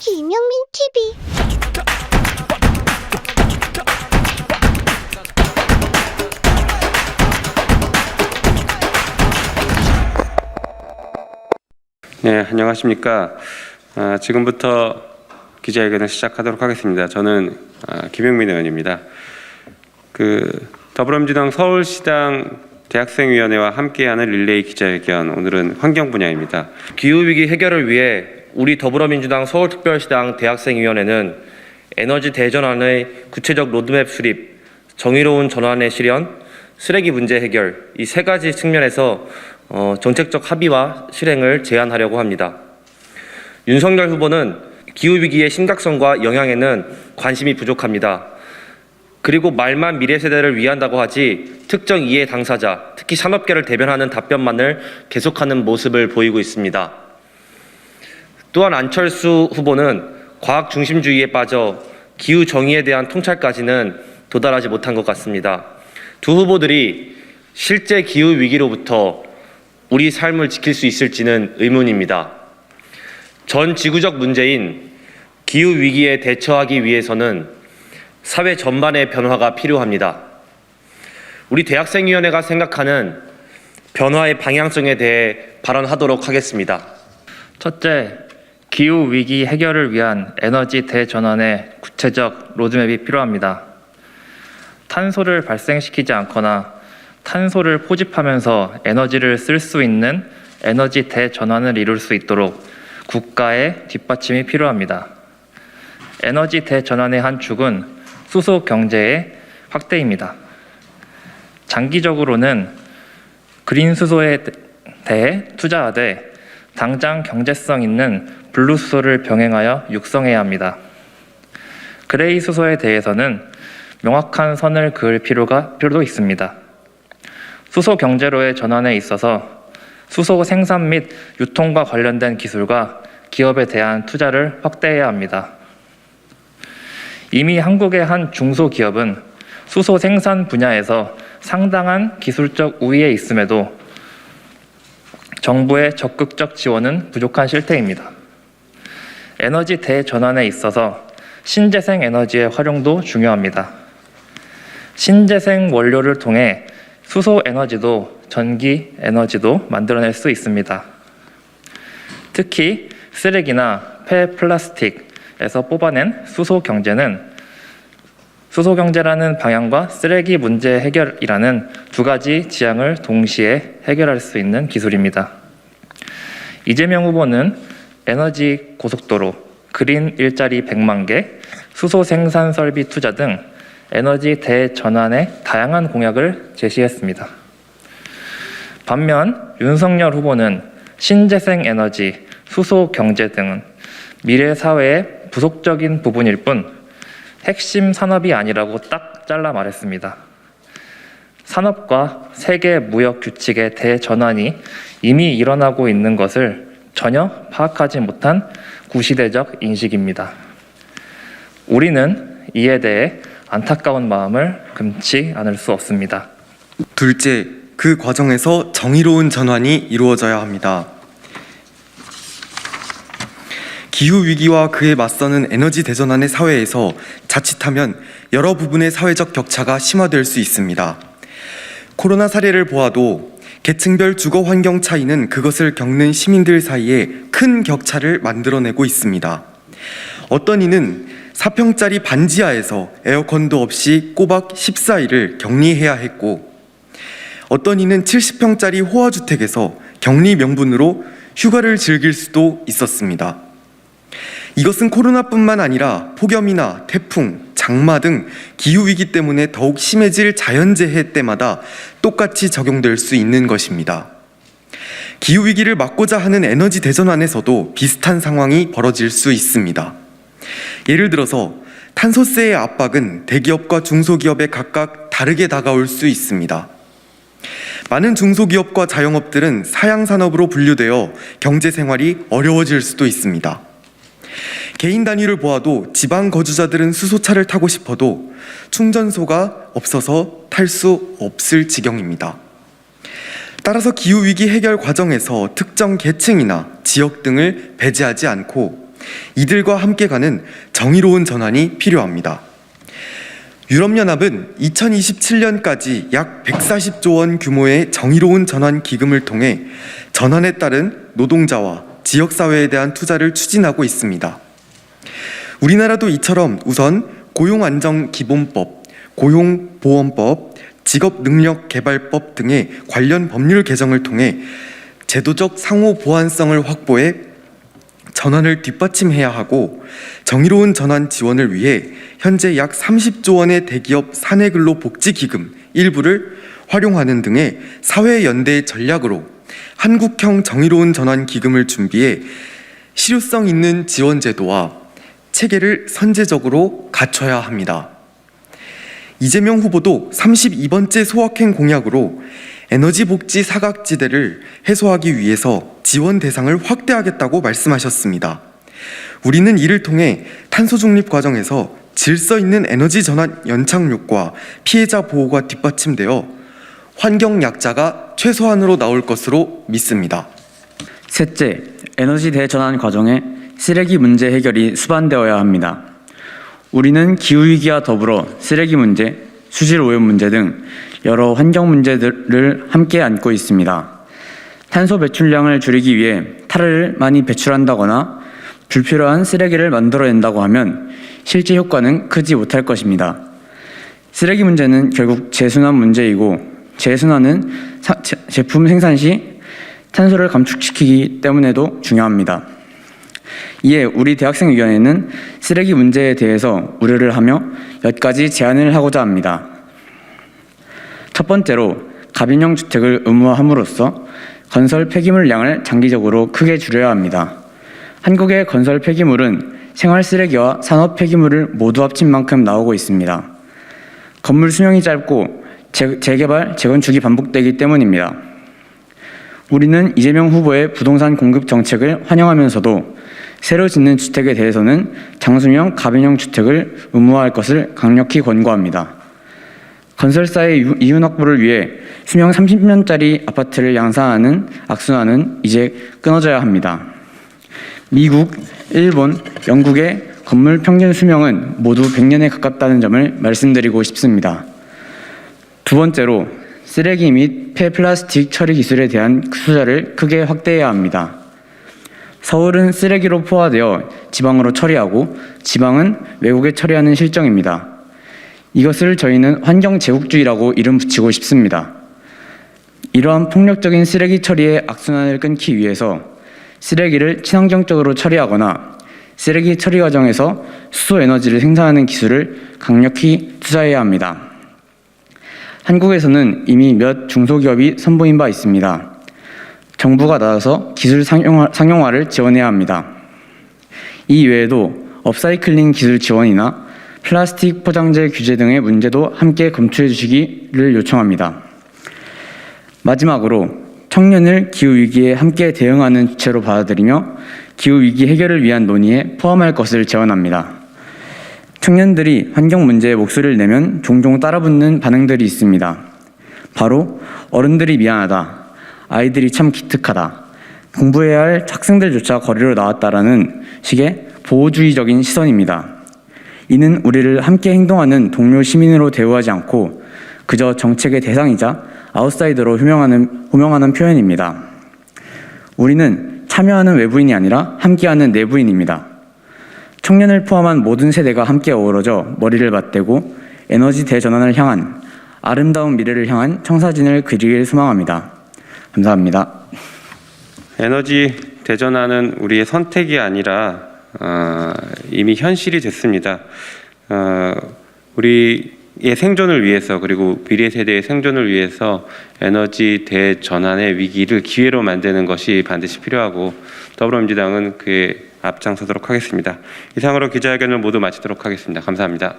김영민 TV. 네, 안녕하십니까. 지금부터 기자회견을 시작하도록 하겠습니다. 저는 김영민 의원입니다. 더불어민주당 서울시당 대학생위원회와 함께하는 릴레이 기자회견, 오늘은 환경 분야입니다. 기후위기 해결을 위해 우리 더불어민주당 서울특별시당 대학생위원회는 에너지 대전환의 구체적 로드맵 수립, 정의로운 전환의 실현, 쓰레기 문제 해결, 이 세 가지 측면에서 정책적 합의와 실행을 제안하려고 합니다. 윤석열 후보는 기후위기의 심각성과 영향에는 관심이 부족합니다. 그리고 말만 미래 세대를 위한다고 하지 특정 이해 당사자, 특히 산업계를 대변하는 답변만을 계속하는 모습을 보이고 있습니다. 또한 안철수 후보는 과학 중심주의에 빠져 기후 정의에 대한 통찰까지는 도달하지 못한 것 같습니다. 두 후보들이 실제 기후 위기로부터 우리 삶을 지킬 수 있을지는 의문입니다. 전 지구적 문제인 기후 위기에 대처하기 위해서는 사회 전반의 변화가 필요합니다. 우리 대학생위원회가 생각하는 변화의 방향성에 대해 발언하도록 하겠습니다. 첫째, 기후위기 해결을 위한 에너지 대전환의 구체적 로드맵이 필요합니다. 탄소를 발생시키지 않거나 탄소를 포집하면서 에너지를 쓸 수 있는 에너지 대전환을 이룰 수 있도록 국가의 뒷받침이 필요합니다. 에너지 대전환의 한 축은 수소 경제의 확대입니다. 장기적으로는 그린 수소에 대해 투자하되 당장 경제성 있는 블루 수소를 병행하여 육성해야 합니다. 그레이 수소에 대해서는 명확한 선을 그을 필요도 있습니다. 수소 경제로의 전환에 있어서 수소 생산 및 유통과 관련된 기술과 기업에 대한 투자를 확대해야 합니다. 이미 한국의 한 중소기업은 수소 생산 분야에서 상당한 기술적 우위에 있음에도 정부의 적극적 지원은 부족한 실태입니다. 에너지 대전환에 있어서 신재생 에너지의 활용도 중요합니다. 신재생 원료를 통해 수소 에너지도 전기 에너지도 만들어낼 수 있습니다. 특히 쓰레기나 폐 플라스틱에서 뽑아낸 수소 경제라는 방향과 쓰레기 문제 해결이라는 두 가지 지향을 동시에 해결할 수 있는 기술입니다. 이재명 후보는 에너지 고속도로, 그린 일자리 100만 개, 수소 생산 설비 투자 등 에너지 대전환의 다양한 공약을 제시했습니다. 반면 윤석열 후보는 신재생 에너지, 수소 경제 등은 미래 사회의 부속적인 부분일 뿐 핵심 산업이 아니라고 딱 잘라 말했습니다. 산업과 세계 무역 규칙의 대전환이 이미 일어나고 있는 것을 전혀 파악하지 못한 구시대적 인식입니다. 우리는 이에 대해 안타까운 마음을 금치 않을 수 없습니다. 둘째, 그 과정에서 정의로운 전환이 이루어져야 합니다. 기후위기와 그에 맞서는 에너지 대전환의 사회에서 자칫하면 여러 부분의 사회적 격차가 심화될 수 있습니다. 코로나 사례를 보아도 계층별 주거 환경 차이는 그것을 겪는 시민들 사이에 큰 격차를 만들어내고 있습니다. 어떤 이는 4평짜리 반지하에서 에어컨도 없이 꼬박 14일을 격리해야 했고, 어떤 이는 70평짜리 호화주택에서 격리 명분으로 휴가를 즐길 수도 있었습니다. 이것은 코로나뿐만 아니라 폭염이나 태풍, 장마 등 기후위기 때문에 더욱 심해질 자연재해 때마다 똑같이 적용될 수 있는 것입니다. 기후위기를 막고자 하는 에너지 대전환에서도 비슷한 상황이 벌어질 수 있습니다. 예를 들어서 탄소세의 압박은 대기업과 중소기업에 각각 다르게 다가올 수 있습니다. 많은 중소기업과 자영업들은 사양산업으로 분류되어 경제생활이 어려워질 수도 있습니다. 개인 단위를 보아도 지방 거주자들은 수소차를 타고 싶어도 충전소가 없어서 탈 수 없을 지경입니다. 따라서 기후위기 해결 과정에서 특정 계층이나 지역 등을 배제하지 않고 이들과 함께 가는 정의로운 전환이 필요합니다. 유럽연합은 2027년까지 약 140조 원 규모의 정의로운 전환 기금을 통해 전환에 따른 노동자와 지역사회에 대한 투자를 추진하고 있습니다. 우리나라도 이처럼 우선 고용안정기본법, 고용보험법, 직업능력개발법 등의 관련 법률 개정을 통해 제도적 상호 보완성을 확보해 전환을 뒷받침해야 하고, 정의로운 전환 지원을 위해 현재 약 30조 원의 대기업 사내근로복지기금 일부를 활용하는 등의 사회연대 전략으로 한국형 정의로운 전환 기금을 준비해 실효성 있는 지원 제도와 체계를 선제적으로 갖춰야 합니다. 이재명 후보도 32번째 소확행 공약으로 에너지 복지 사각지대를 해소하기 위해서 지원 대상을 확대하겠다고 말씀하셨습니다. 우리는 이를 통해 탄소 중립 과정에서 질서 있는 에너지 전환 연착륙과 피해자 보호가 뒷받침되어 환경 약자가 최소한으로 나올 것으로 믿습니다. 셋째, 에너지 대전환 과정에 쓰레기 문제 해결이 수반되어야 합니다. 우리는 기후위기와 더불어 쓰레기 문제, 수질 오염 문제 등 여러 환경 문제들을 함께 안고 있습니다. 탄소 배출량을 줄이기 위해 탈을 많이 배출한다거나 불필요한 쓰레기를 만들어낸다고 하면 실제 효과는 크지 못할 것입니다. 쓰레기 문제는 결국 재순환 문제이고, 재순환은 제품 생산 시 탄소를 감축시키기 때문에도 중요합니다. 이에 우리 대학생위원회는 쓰레기 문제에 대해서 우려를 하며 몇 가지 제안을 하고자 합니다. 첫 번째로 가변형 주택을 의무화함으로써 건설 폐기물량을 장기적으로 크게 줄여야 합니다. 한국의 건설 폐기물은 생활 쓰레기와 산업 폐기물을 모두 합친 만큼 나오고 있습니다. 건물 수명이 짧고 재개발, 재건축이 반복되기 때문입니다. 우리는 이재명 후보의 부동산 공급 정책을 환영하면서도 새로 짓는 주택에 대해서는 장수명 가변형 주택을 의무화할 것을 강력히 권고합니다. 건설사의 이윤 확보를 위해 수명 30년짜리 아파트를 양산하는 악순환은 이제 끊어져야 합니다. 미국, 일본, 영국의 건물 평균 수명은 모두 100년에 가깝다는 점을 말씀드리고 싶습니다. 두 번째로 쓰레기 및 폐플라스틱 처리 기술에 대한 투자를 크게 확대해야 합니다. 서울은 쓰레기로 포화되어 지방으로 처리하고 지방은 외국에 처리하는 실정입니다. 이것을 저희는 환경 제국주의라고 이름 붙이고 싶습니다. 이러한 폭력적인 쓰레기 처리의 악순환을 끊기 위해서 쓰레기를 친환경적으로 처리하거나 쓰레기 처리 과정에서 수소 에너지를 생산하는 기술을 강력히 투자해야 합니다. 한국에서는 이미 몇 중소기업이 선보인 바 있습니다. 정부가 나서서 기술 상용화를 지원해야 합니다. 이 외에도 업사이클링 기술 지원이나 플라스틱 포장재 규제 등의 문제도 함께 검토해 주시기를 요청합니다. 마지막으로 청년을 기후위기에 함께 대응하는 주체로 받아들이며 기후위기 해결을 위한 논의에 포함할 것을 제안합니다. 청년들이 환경 문제에 목소리를 내면 종종 따라붙는 반응들이 있습니다. 바로 어른들이 미안하다, 아이들이 참 기특하다, 공부해야 할 학생들조차 거리로 나왔다라는 식의 보호주의적인 시선입니다. 이는 우리를 함께 행동하는 동료 시민으로 대우하지 않고 그저 정책의 대상이자 아웃사이더로 호명하는 표현입니다. 우리는 참여하는 외부인이 아니라 함께하는 내부인입니다. 청년을 포함한 모든 세대가 함께 어우러져 머리를 맞대고 에너지 대전환을 향한 아름다운 미래를 향한 청사진을 그리길 소망합니다. 감사합니다. 에너지 대전환은 우리의 선택이 아니라 이미 현실이 됐습니다. 우리의 생존을 위해서, 그리고 미래 세대의 생존을 위해서 에너지 대전환의 위기를 기회로 만드는 것이 반드시 필요하고, 더불어민주당은 그에 앞장서도록 하겠습니다. 이상으로 기자회견을 모두 마치도록 하겠습니다. 감사합니다.